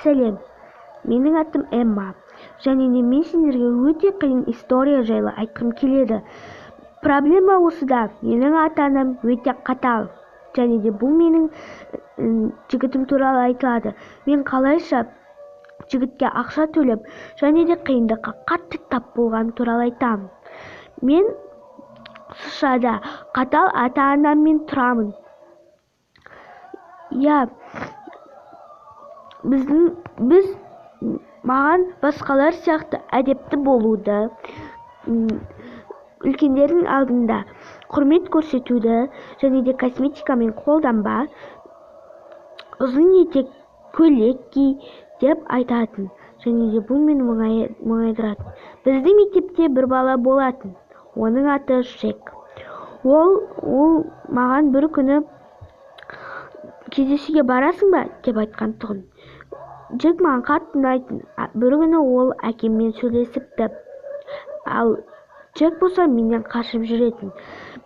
Сәлем, менің атым Эмма, және де мен сендерге өте қиын история жайлы айтқым келеді. Проблема осыда, менің ата-анам өте қатал, және де бұл менің жігітім туралы айтылады. Мен қалайша жігітке ақша төлеп, және де қиындыққа қатты тап болған туралы айтамын. Мен Шышада қатал ата-анаммен тұрамын. Біз маған басқалар сияқты әдепті болуды, үлкендердің алдында құрмет көрсетуді, және де косметикамен қолданба, ұзын етек көйлек ки деп айтатын, және де бұл мені мұңайдыратын. Біздің мектепте бір бала болатын, оның аты Джек. Ол маған бір күні кездесуге барасың ба деп айтқан тұғын. Джек маған қатты ұнайтын. Бір күні ол әкеммен сөйлесіпті, ал Джек болса менен қашып жүретін.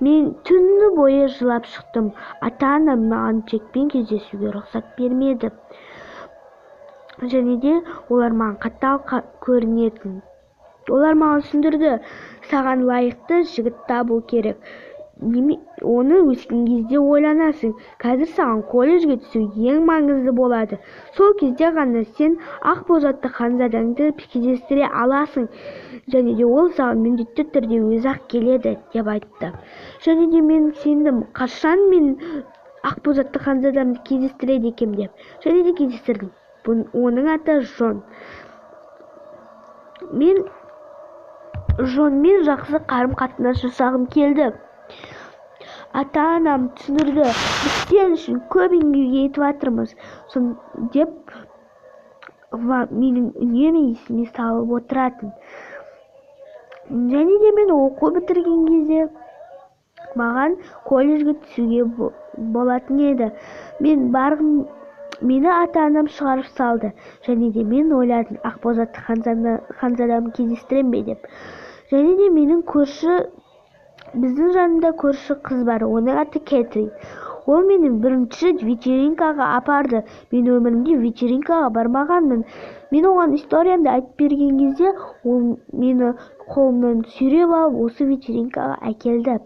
Мен түні бойы жылап шықтым. Ата-анам маған Джекпен кездесуге рұқсат бермеді, және де олар маған қатал көрінетін. Олар маған түсіндірді, саған лайықты жігіт табу керек. Оны өскен кезде ойланасың. Қазір саған колледжге түсу ең маңызды болады. Сол кезде ғана сен ақбозатты ханзадаңды кездестіре аласың, және де ол саған міндетті түрде өзі-ақ келеді деп айтты. Және де мен сендім, қашан мен ақбозатты ханзадамды кездестіреді екем деп. Және де кездестірдім. Оның аты Джон. Мен Джонмен жақсы қарым-қатынас жасағым келді. Ата-анам түсіндірді, біз сен үшін көп еңбек етіп жатырмыз деп менің үнемі есіме салып отыратын. Және де мен оқу бітірген кезде маған колледжге түсуге болатын еді. Мені ата-анам шығарып салды, және де мен ойладым, ақбозатты ханзадамды кездестірем бе деп. Және де біздің жанында көрші қыз бар, оның аты Кэтрин. Ол мені бірінші вечеринкаға апарды. Мен өмірімде вечеринкаға бармағанмын. Мен оған историямды айтып берген кезде, ол мені қолымнан сүйреп алып, осы вечеринкаға әкелді.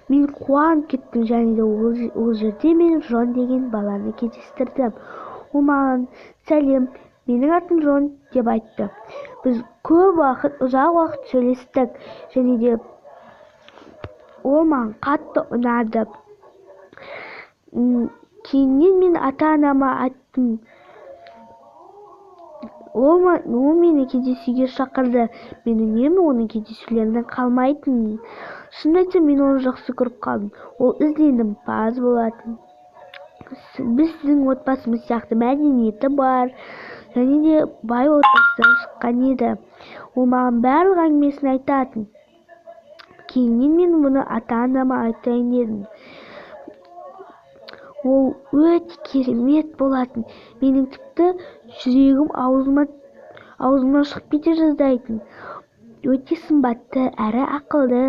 Мен қуанып кеттім, және де ол жерде мен Джон деген баланы кездестірдім. Ол маған сәлем, менің атым Джон деп айтты. Біз ұзақ уақыт сөйлестік, және де ол маған қатты ұнады. Кейіннен мен ата-анама айттым. Ол мені кездесуге шақырды. Мен үнемі оның кездесулерінен қалмайтын. Шын айтсам, мен оны жақсы көріп қалдым. Ол ізденімпаз болатын. Біздің отбасымыз сияқты мәдениеті бар, және де бай отбасыдан шыққан еді. Ол маған барлық әңгімесін айтатын. Кейіннен мен мұны ата-анама айтайын едім. Ол өте керемет болатын. Менің тіпті жүрегім аузыма шығып кете жаздайтын. Өте сымбатты, әрі ақылды,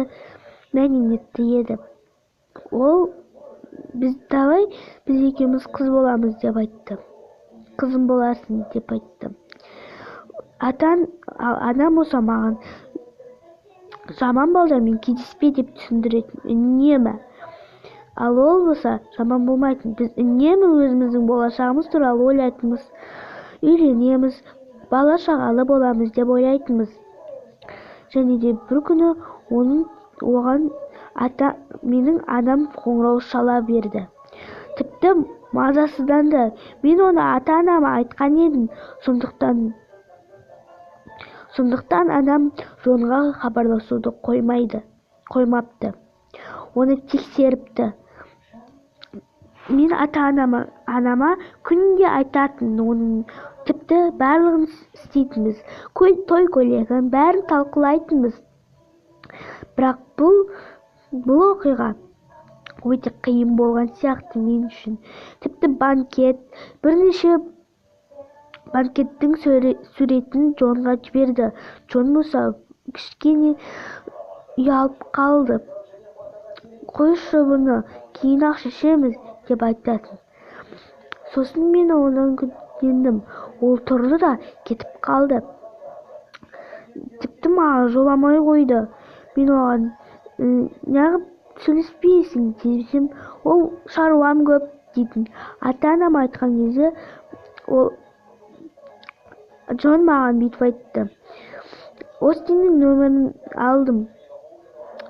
мәдениетті еді. Ол біз екеуміз қыз боламыз деп айтты. Қызым боласың деп айтты. Анам болса маған жаман балдармен кездеспе деп түсіндіретін, үнемі. Ал ол болса жаман болмайтын. Біз үнемі өзіміздің болашағымыз туралы ойлайтынбыз. Үйленеміз, бала шағалы боламыз деп ойлайтынбыз. Және де бір күні оған менің анам қоңырау шала берді. Тіпті мазасызданды. Мен оны ата-анама айтқан едім. Сондықтан анам Джонға хабарласуды қоймапты. Оны тексеріпті. Мен ата-анама күнде айтатын, оның тіпті барлығын істейтінбіз. Той көйлегін бәрін талқылайтынбыз. Бірақ бұл оқиға өте қиын болған сияқты мен үшін. Тіпті бірнеше банкеттің суретін Джонға жіберді. Джон болса кішкене ұялып қалды. Қойшы бұны, кейін шешеміз деп айтатын. Сосын мен оның үміттендім. Ол тұрды да кетіп қалды. Тіпті маған жоламай қойды. Мен оған неғып сөйлеспейсің десем, ол шаруам көп дейтін. Ата-анам айтқан кезде ол Джон маған бүйтіп айтты. Остиннің нөмірін алдым.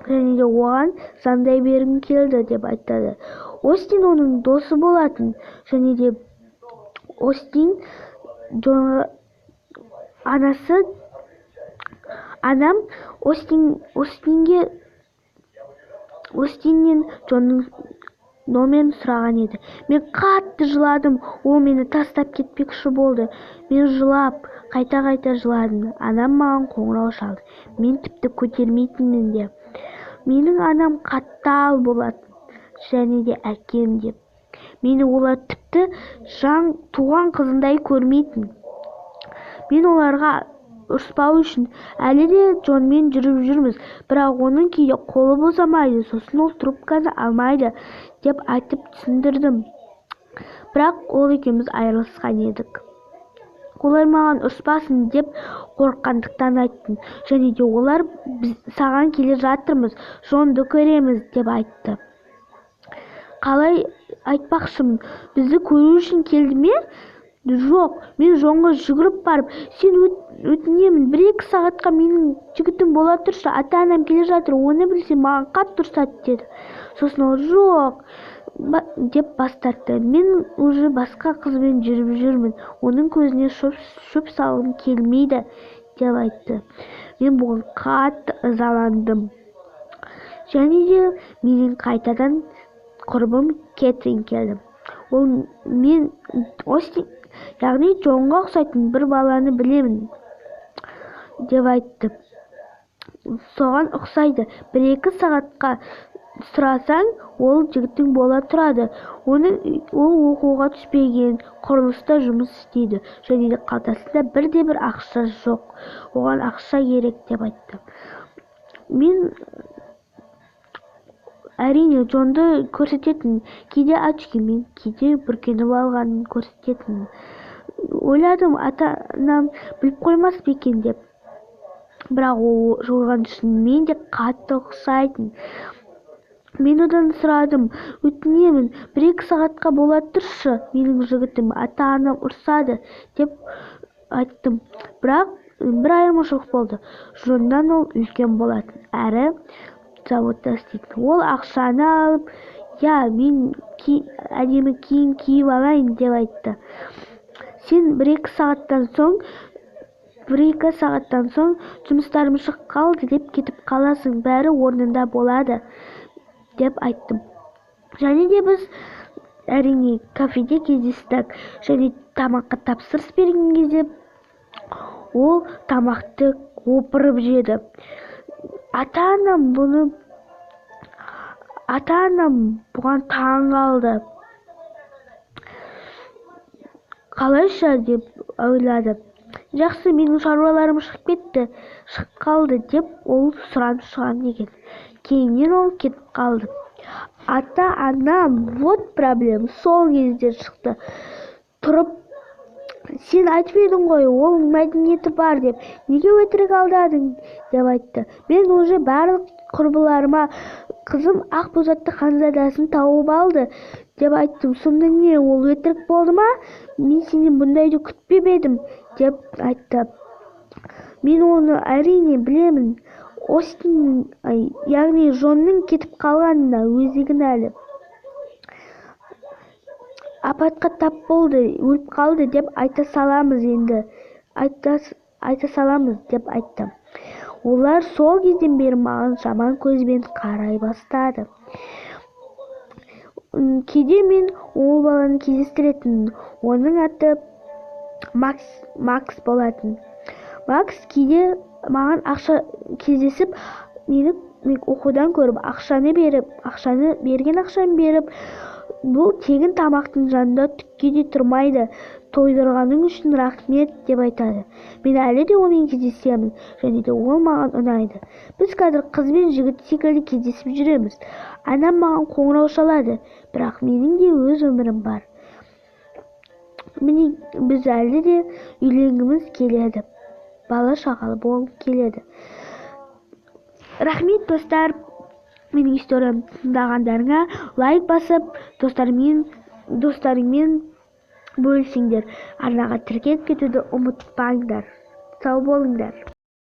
Және де оған звондай бергім келді деп айтады. Остин оның досы болатын. Және де Остин Джонға анам Остиннен Джонның номерін сұраған еді. Мен қатты жыладым. Ол мені тастап кетпекші болды. Мен жылап, қайта жыладым. Анам маған қоңырау шалды. Мен тіпті көтермейтінмін де. Менің анам қатал болатын. Және де әкем деп. Мені олар тіпті туған қызындай көрмейтін. Мен оларға ұрыспау үшін әлі де Джонмен жүріп жүрміз. Бірақ оның кейде қолы босамайды, сосын ол трубканы алмайды деп айтып түсіндірдім. Бірақ ол екеуміз айырылысқан едік. Олар маған ұрыспасын деп қорыққандықтан айттым. Және де олар біз саған келе жатырмыз, Джонды көреміз деп айтты. Қалай айтпақшымын, бізді көру үшін келді ме? Жоқ, мен Джонға жүгіріп барып, сен өтінемін, 1-2 сағатқа менің жігітім бола тұршы, ата-анам келе жатыр, оны білсем маған қатты ұрсады деді. Сосын ол жоқ деп бас тартты. Мен уже басқа қызбен жүріп жүрмін, оның көзіне шөп салғым келмейді деп айтты. Мен бұған қатты ызаландым. Және де менің қайтадан құрбым Кэтрин келді. Ол мен Остин, яғни Джонға ұқсайтын бір баланы білемін деп айтты. Соған ұқсайды. 1-2 сағатқа сұрасаң, ол жігітің бола тұрады. Ол оқуға түспеген, құрылыста жұмыс істейді. Және де қалтасында бірде-бір ақша жоқ. Оған ақша керек деп айтты. Мен әрине Джонды көрсететін, кейде очкимен, кейде бүркеніп алғанын көрсететін. Ойладым, ата-анам біліп қоймас бекен деп. Бірақ ол жолған үшін мен де қатты ұқсайтын. Мен одан сұрадым, өтінемін, 1-2 сағатқа бола тұршы, менің жігітім, ата-анам ұрсады деп айттым. Бірақ бір айырмашылық болды. Джоннан ол үлкен болатын, әрі заводта істейтін. Ол ақшаны алып, мен әдемі киім киіп алайын деп айтты. Сен 1-2 сағаттан соң жұмыстарым шығып қалды деп кетіп қаласың, бәрі орнында болады деп айттым. Және де біз әрине кафеде кездестік. Және тамаққа тапсырыс берген кезде ол тамақты опырып жеді. Ата-анам бұған таң қалды. Қалайша деп ойлады. Жақсы, менің шаруаларым шығып қалды деп ол сұранып шыған екен. Кейіннен ол кетіп қалды. Ата-анам проблема сол кезде шықты. Тұрып, сен айтып едің ғой, ол мәдениеті бар деп, неге өтірік алдадың деп айтты. Мен уже барлық құрбыларыма қызым Ақбозатты ханзадасын тауып алды деп айттым. Сонда не, ол өтірік болды ма? Мен сенен бұндайды күтпеп едім деп айтты. Мен оны әрине білемін. Остиннің, яғни Джонның кетіп қалғанына өзі кінәлі. Апатқа тап болды, өліп қалды деп айта саламыз деп айтты. Олар сол кезден бері маған жаман көзбен қарай бастады. Кейде мен ол баланы кездестіретін, оның аты Макс болатын. Макс кейде маған ақша кездесіп, мені оқудан көріп, ақшаны беріп, бұл тегін тамақтың жанында түкке де тұрмайды, тойдырғаның үшін рахмет деп айтады. Мен әлі де онымен кездесемін, және де ол маған ұнайды. Біз қазір қыз бен жігіт секілді кездесіп жүреміз. Анам маған қоңырау шалады, бірақ менің де өз өмірім бар. міне біз әлі де үйленгіміз келеді, бала шағалы болғым келеді. Рахмет достар, менің историямды тыңдағандарыңа. Лайк басып достарыңмен бөлісіңдер. Арнаға тіркеліп кетуді ұмытпаңдар. Сау болыңдар.